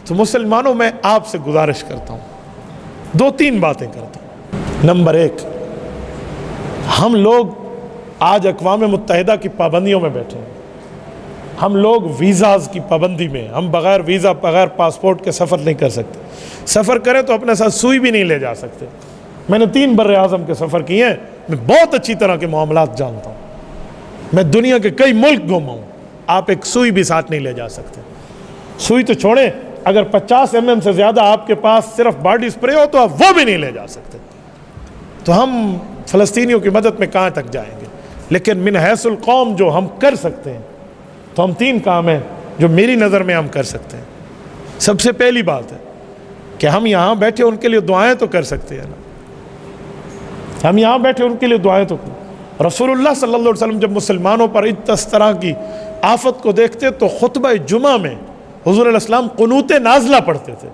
تو مسلمانوں میں آپ سے گزارش کرتا ہوں، 2-3 باتیں کرتا ہوں۔ نمبر 1، ہم لوگ آج اقوام متحدہ کی پابندیوں میں بیٹھے ہیں، ہم لوگ ویزاز کی پابندی میں، ہم بغیر ویزا بغیر پاسپورٹ کے سفر نہیں کر سکتے، سفر کریں تو اپنے ساتھ سوئی بھی نہیں لے جا سکتے۔ میں نے 3 بر اعظم کے سفر کیے ہیں، میں بہت اچھی طرح کے معاملات جانتا ہوں، میں دنیا کے کئی ملک گھوما ہوں، آپ ایک سوئی بھی ساتھ نہیں لے جا سکتے۔ سوئی تو چھوڑیں، اگر 50 mm سے زیادہ آپ کے پاس صرف باڈی اسپرے ہو تو آپ وہ بھی نہیں لے جا سکتے۔ تو ہم فلسطینیوں کی مدد میں کہاں تک جائیں گے؟ لیکن من حیث القوم جو ہم کر سکتے ہیں تو ہم 3 کام ہیں جو میری نظر میں ہم کر سکتے ہیں۔ سب سے پہلی بات ہے کہ ہم یہاں بیٹھے ان کے لیے دعائیں تو کر سکتے ہیں نا، ہم یہاں بیٹھے ان کے لیے دعائیں تو کریں۔ رسول اللہ صلی اللہ علیہ وسلم جب مسلمانوں پر اس طرح کی آفت کو دیکھتے تو خطبہ جمعہ میں حضور علیہ السلام قنوت نازلہ پڑھتے تھے۔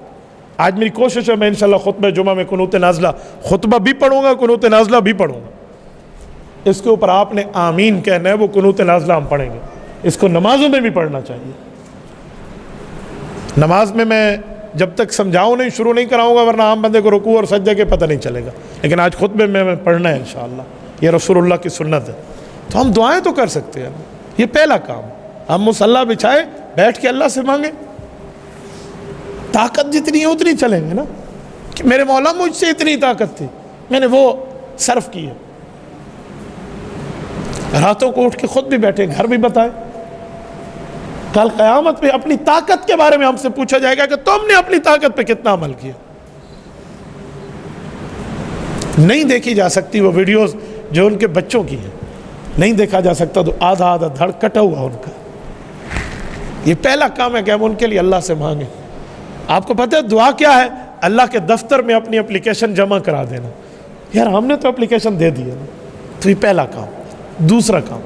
آج میری کوشش ہے میں انشاءاللہ خطبہ جمعہ میں قنوت نازلہ خطبہ بھی پڑھوں گا، قنوت نازلہ بھی پڑھوں گا۔ اس کے اوپر آپ نے آمین کہنا ہے، وہ قنوت نازلہ ہم پڑھیں گے۔ اس کو نمازوں میں بھی پڑھنا چاہیے۔ نماز میں جب تک سمجھاؤں نہیں، شروع نہیں کراؤں گا، ورنہ عام بندے کو رکوع اور سجدے کے پتہ نہیں چلے گا، لیکن آج خطبے میں پڑھنا ہے انشاءاللہ، یہ رسول اللہ کی سنت ہے۔ تو ہم دعائیں تو کر سکتے ہیں، یہ پہلا کام۔ ہم مصلی بچھائے بیٹھ کے اللہ سے مانگیں، طاقت جتنی ہے اتنی چلیں گے نا، کہ میرے مولا مجھ سے اتنی طاقت تھی، میں نے وہ صرف کی ہے۔ راتوں کو اٹھ کے خود بھی بیٹھے، گھر بھی بتائے، کل قیامت میں اپنی طاقت کے بارے میں ہم سے پوچھا جائے گا کہ تم نے اپنی طاقت پہ کتنا عمل کیا۔ نہیں دیکھی جا سکتی وہ ویڈیوز جو ان کے بچوں کی ہیں، نہیں دیکھا جا سکتا تو آدھا دھڑ کٹا ہوا ان کا۔ یہ پہلا کام ہے کہ ہم ان کے لیے اللہ سے مانگیں۔ آپ کو پتہ ہے دعا کیا ہے؟ اللہ کے دفتر میں اپنی اپلیکیشن جمع کرا دینا۔ یار ہم نے تو اپلیکیشن دے دی ہے نا، تو یہ پہلا کام۔ دوسرا کام،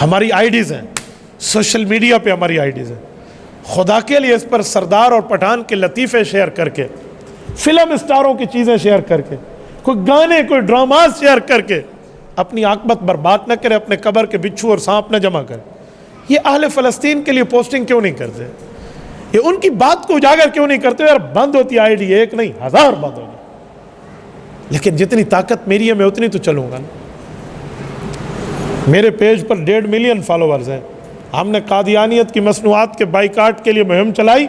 ہماری آئی ڈیز ہیں، سوشل میڈیا پہ ہماری آئی ڈیز ہیں، خدا کے لیے اس پر سردار اور پٹھان کے لطیفے شیئر کر کے، فلم اسٹاروں کی چیزیں شیئر کر کے، کوئی گانے کوئی ڈراماز شیئر کر کے اپنی عاقبت برباد نہ کرے، اپنے قبر کے بچھو اور سانپ نہ جمع کرے۔ یہ اہل فلسطین کے لیے پوسٹنگ کیوں نہیں کرتے؟ یہ ان کی بات کو اجاگر کیوں نہیں کرتے؟ یار بند ہوتی آئی ڈی، ایک نہیں 1000 بند ہوگی، لیکن جتنی طاقت میری ہے میں اتنی تو چلوں گا نا۔ میرے پیج پر 1.5 ملین فالوورز ہیں۔ ہم نے قادیانیت کی مصنوعات کے بائیکاٹ کے لیے مہم چلائی،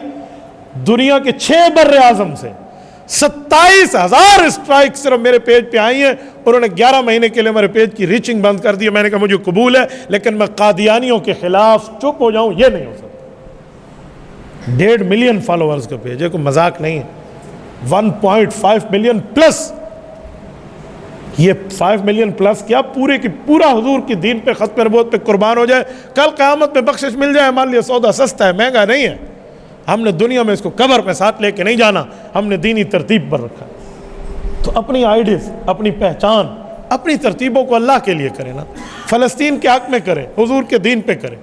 دنیا کے 6 بر اعظم سے 27,000 اسٹرائک صرف میرے پیج پہ آئی ہیں۔ انہوں نے 11 مہینے کے لیے ہمارے پیج کی ریچنگ بند کر دی۔ میں نے کہا مجھے قبول ہے، لیکن میں قادیانیوں کے خلاف چپ ہو جاؤں یہ نہیں ہو سکتا۔ 1.5 ملین فالوورز کا پیج ہے، کوئی مذاق نہیں ہے۔ 1.5 ملین پلس، یہ 5 ملین پلس کیا پورے کی پورا حضور کی دین پہ، ختم نبوت پہ قربان ہو جائے، کل قیامت میں بخشش مل جائے، ہمارے لیے سودا سستا ہے، مہنگا نہیں ہے۔ ہم نے دنیا میں اس کو قبر پہ ساتھ لے کے نہیں جانا، ہم نے دینی ترتیب پر رکھا۔ تو اپنی آئیڈیز، اپنی پہچان، اپنی ترتیبوں کو اللہ کے لیے کریں نا، فلسطین کے حق میں کریں، حضور کے دین پہ کریں۔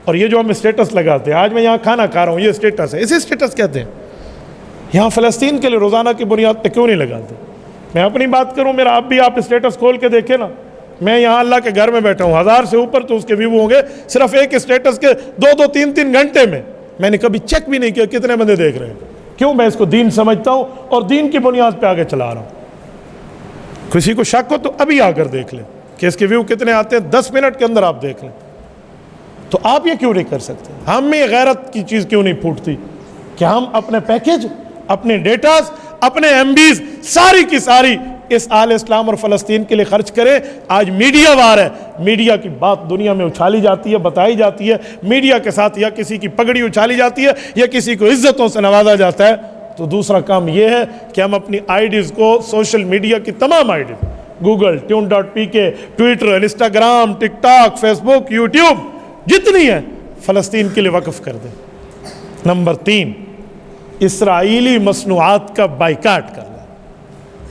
اور یہ جو ہم اسٹیٹس لگاتے ہیں، آج میں یہاں کھانا کھا رہا ہوں، یہ اسٹیٹس ہے، اسے اسٹیٹس کہتے ہیں۔ یہاں فلسطین کے لیے روزانہ کی بنیاد پہ کیوں نہیں لگاتے؟ میں اپنی بات کروں، میرا اب بھی آپ اسٹیٹس کھول کے دیکھیں نا، میں یہاں اللہ کے گھر میں بیٹھا ہوں، 1000 سے اوپر تو اس کے ویو ہوں گے صرف ایک اسٹیٹس کے 2-2 3-3 گھنٹے میں۔ میں نے کبھی چیک بھی نہیں کیا کتنے بندے دیکھ رہے ہیں۔ کیوں؟ میں اس کو دین سمجھتا ہوں اور دین کی بنیاد پہ آگے چلا رہا ہوں۔ کسی کو شک ہو تو ابھی آ کر دیکھ لیں کہ اس کے ویو کتنے آتے ہیں، 10 منٹ کے اندر آپ دیکھ لیں۔ تو آپ یہ کیوں نہیں کر سکتے؟ ہم میں غیرت کی چیز کیوں نہیں پھوٹتی کہ ہم اپنے پیکج، اپنے ڈیٹاز، اپنے ایم بیز ساری کی ساری اس اہل اسلام اور فلسطین کے لیے خرچ کریں؟ آج میڈیا وار ہے، میڈیا کی بات دنیا میں اچھالی جاتی ہے، بتائی جاتی ہے، میڈیا کے ساتھ یا کسی کی پگڑی اچھالی جاتی ہے یا کسی کو عزتوں سے نوازا جاتا ہے۔ تو دوسرا کام یہ ہے کہ ہم اپنی آئی ڈیز کو، سوشل میڈیا کی تمام IDs, Google, tune.pk، Twitter, Instagram, TikTok, Facebook, YouTube, جتنی ہے فلسطین کے لیے وقف کر دیں۔ نمبر 3، اسرائیلی مصنوعات کا بائیکاٹ کر لیں۔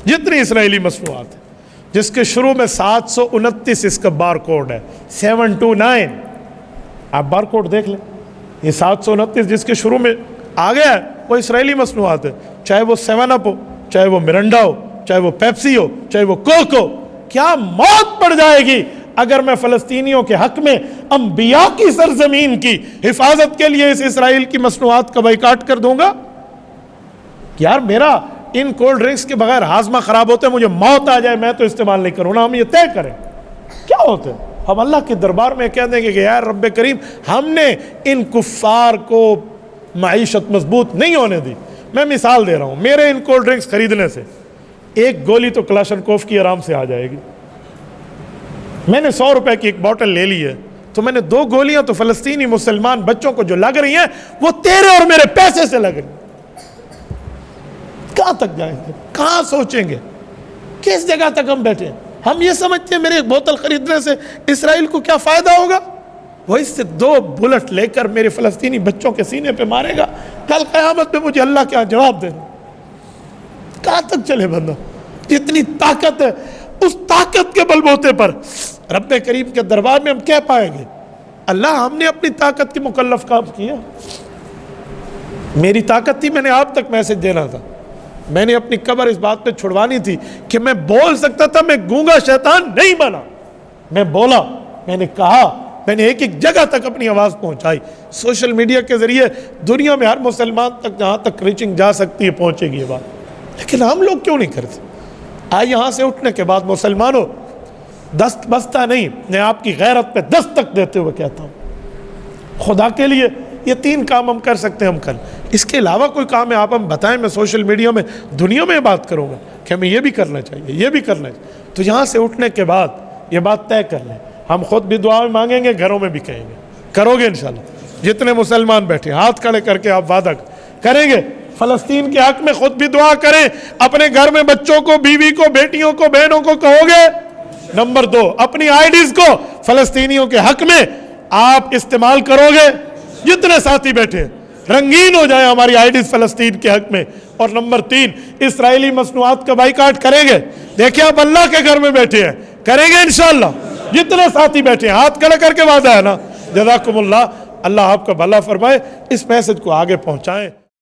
جتنی اسرائیلی مصنوعات ہیں جس کے شروع میں 729 اس کا بار کوڈ ہے، 729، آپ بار کوڈ دیکھ لیں، یہ 729 جس کے شروع میں آ گیا ہے وہ اسرائیلی مصنوعات ہے، چاہے وہ 7 اپ ہو، چاہے وہ مرنڈا ہو، چاہے وہ پیپسی ہو، چاہے وہ کوک ہو۔ کیا موت پڑ جائے گی اگر میں فلسطینیوں کے حق میں انبیاء کی سرزمین کی حفاظت کے لیے اس اسرائیل کی مصنوعات کا بائیکاٹ کر دوں گا، یار میرا ان کولڈ ڈرنکس کے بغیر ہاضمہ خراب ہوتا ہے، مجھے موت آ جائے میں تو استعمال نہیں کروں نا، ہم یہ طے کریں کیا ہوتا ہے؟ ہم اللہ کے دربار میں کہہ دیں گے کہ یار رب کریم ہم نے ان کفار کو معیشت مضبوط نہیں ہونے دی۔ میں مثال دے رہا ہوں، میرے ان کولڈ ڈرنکس خریدنے سے ایک گولی تو کلاشنکوف کی آرام سے آ جائے گی، میں نے 100 روپے کی ایک بوٹل لے لی ہے تو میں نے 2 گولیاں تو فلسطینی مسلمان بچوں کو جو لگ رہی ہیں وہ تیرے اور میرے پیسے سے لگ رہی ہیں۔ کہاں تک جائیں گے؟ کہاں سوچیں گے؟ کس جگہ تک ہم بیٹھے ہیں؟ ہم یہ سمجھتے ہیں میرے ایک بوتل خریدنے سے اسرائیل کو کیا فائدہ ہوگا؟ وہ اس سے 2 بلٹ لے کر میرے فلسطینی بچوں کے سینے پہ مارے گا، کل قیامت میں مجھے اللہ کیا جواب دے گا؟ کہاں تک چلے بندہ؟ جتنی طاقت ہے اس طاقت کے بل بوتے پر رب کریم کے دربار میں ہم کہہ پائیں گے اللہ ہم نے اپنی طاقت کے مکلف کام کیا، میری طاقت تھی میں نے آپ تک میسج دینا تھا، میں نے اپنی قبر اس بات پہ چھڑوانی تھی کہ میں بول سکتا تھا، میں گونگا شیطان نہیں بنا، میں بولا، میں نے کہا، میں نے ایک جگہ تک اپنی آواز پہنچائی۔ سوشل میڈیا کے ذریعے دنیا میں ہر مسلمان تک جہاں تک ریچنگ جا سکتی ہے پہنچے گی یہ بات، لیکن ہم لوگ کیوں نہیں کرتے؟ یہاں سے اٹھنے کے بعد مسلمانوں دست بستہ نہیں، میں آپ کی غیرت پہ دستک دیتے ہوئے کہتا ہوں خدا کے لیے یہ 3 کام ہم کر سکتے ہیں، ہم کر، اس کے علاوہ کوئی کام ہے آپ ہم بتائیں، میں سوشل میڈیا میں دنیا میں بات کروں گا کہ ہمیں یہ بھی کرنا چاہیے، یہ بھی کرنا چاہیے۔ تو یہاں سے اٹھنے کے بعد یہ بات طے کر لیں، ہم خود بھی دعا میں مانگیں گے، گھروں میں بھی کہیں گے، کرو گے انشاءاللہ؟ جتنے مسلمان بیٹھے ہاتھ کھڑے کر کے آپ وعدہ کریں گے فلسطین کے حق میں خود بھی دعا کریں، اپنے گھر میں بچوں کو، بیوی کو، بیٹیوں کو، بہنوں کو کہو گے؟ نمبر 2، اپنی آئی ڈیز کو فلسطینیوں کے حق میں آپ استعمال کرو گے؟ جتنے ساتھی بیٹھے رنگین ہو جائے ہماری آئی ڈیز فلسطین کے حق میں۔ اور نمبر 3، اسرائیلی مصنوعات کا بائیکاٹ کریں گے؟ دیکھیں آپ اللہ کے گھر میں بیٹھے ہیں، کریں گے انشاءاللہ؟ جتنے ساتھی بیٹھے ہیں ہاتھ کھڑے کر کے وعدہ ہے نا؟ جزاکم اللہ، اللہ آپ کا بھلا فرمائے، اس میسج کو آگے پہنچائیں۔